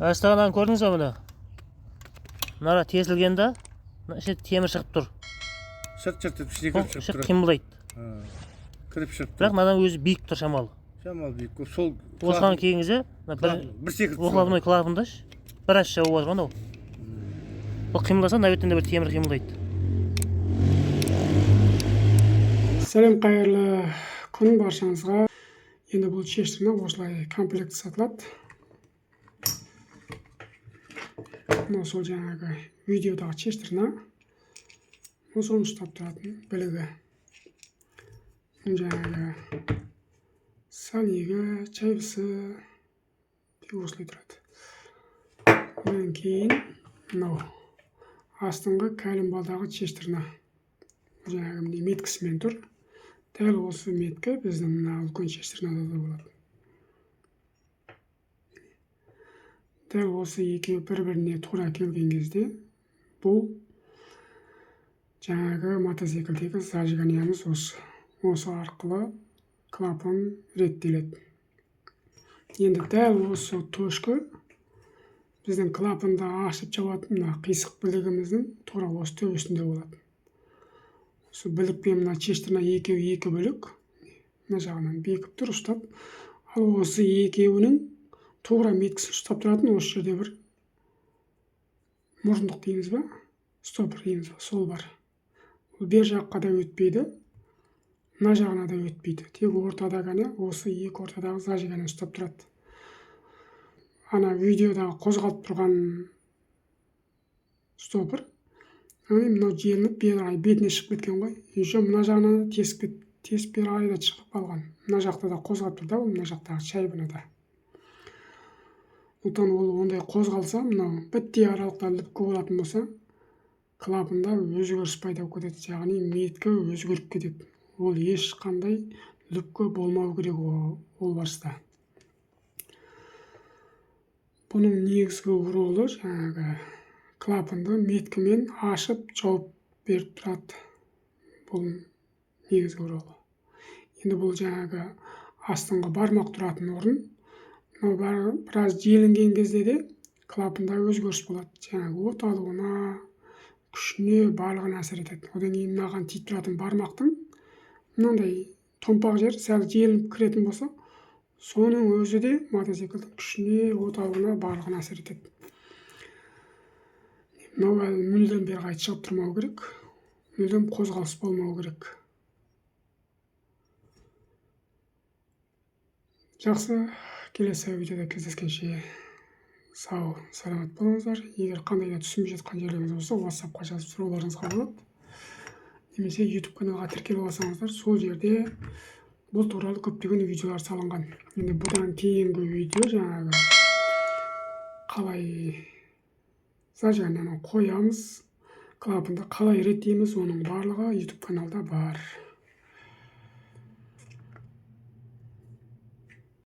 Астығынан көрдіңіз ба мұны? Мына тесілген да, іші темір шығып тұр. Шырт-шырт етіп ішіне кіріп шығып тұр. Қимылдайды. Кіріп шығып тұр. Бірақ мынадан өзі биік тұр шамалы. Шамалы биік. Сол осыған кейіңізде бір секіріп тұр. оқылабыной клапанда бір ашша болып отырған ол. Бұл қимылдаса, мына беттен де бір темір қимылдайды. Сәлем, қайырлы күн баршаңызға. Енді бұл шештеріне осылай комплект сатылады. Мынау сол жаңағы видеодағы шештеріне соны ұстап тұратын білігі. Жаңағы салегі, чайбысы осылай тұрады. Одан кейін мынау астыңғы кәлімбалдағы шештеріне жаңағы меткісімен тұр. Дәл осы меткі біздің мына үлкен шештеріне да болады. Дәл осы екеуі бір-біріне тура келген кезде бұл жаңағы мотоциклдегі зажиганиямыз осы арқылы клапан реттеледі. Енді дәл осы точка біздің клапанды ашып жабатын мына қисық білігіміздің тура осы төбесінде болады. Осы білікпен мына шештеріне екеуі екі бөлік, мына жағынан бекіп тұр ұстап. Ал осы екеуінің тура меткісін ұстап тұратын осы жерде бір мұрындық дейміз ба, стопор дейміз ба, сол бар. Ол бер жаққа да өтпейді, мына жағына да өтпейді. Тек ортада ғана осы екі ортадағы зажиганы ұстап тұрады. Ана видеодағы қозғалып тұрған стопор мынау желініп бетіне шығып кеткен ғой. Еще мына жағынан тесіп бері қарай шығып қалған. Мына жақта да қозғалып тұр да, мына жақтағы шайбаны да. Сондықтан ол ондай қозғалса, мынау біттей аралықта лүпкі болатын болса, клапанда өзгеріс пайда болып кетеді, яғни меткі өзгеріп кетеді. Ол ешқандай лүпкі болмау керек ол барыста. Бұның негізгі ролы жаңағы клапанды меткімен ашып жауып беріп тұрады. Бұл негізгі ролы. Енді бұл жаңағы астыңғы бармақ тұратын орын. Біраз желінген кезде де клапанда өзгеріс болады. Жаңағы от алуына, күшіне, барлығына әсер етеді. Одан кейін мынаған тиіп тұратын бармақтың мынандай томпақ жер сәл желініп кіретін болса, соның өзі де мотоциклдің күшіне, от алуына, барлығына әсер етеді. Мынау әлі мүлдем бері қайт шығып тұрмау керек. Мүлдем қозғалыс болмау керек. Жақсы, келесі видеода кездескенше сау, саламат болыңыздар. Егер қандай да түсінбей жатқан жерлеріңіз болса, WhatsApp-қа жазып сұрауларыңызға болады. Немесе YouTube каналға тіркеліп алсаңыздар, сол жерде бұл туралы көптеген видеолар салынған. Енді бұдан кейінгі видео жаңағы қалай зажиганияны қоямыз, клапанды қалай реттейміз, оның барлығы YouTube каналда бар.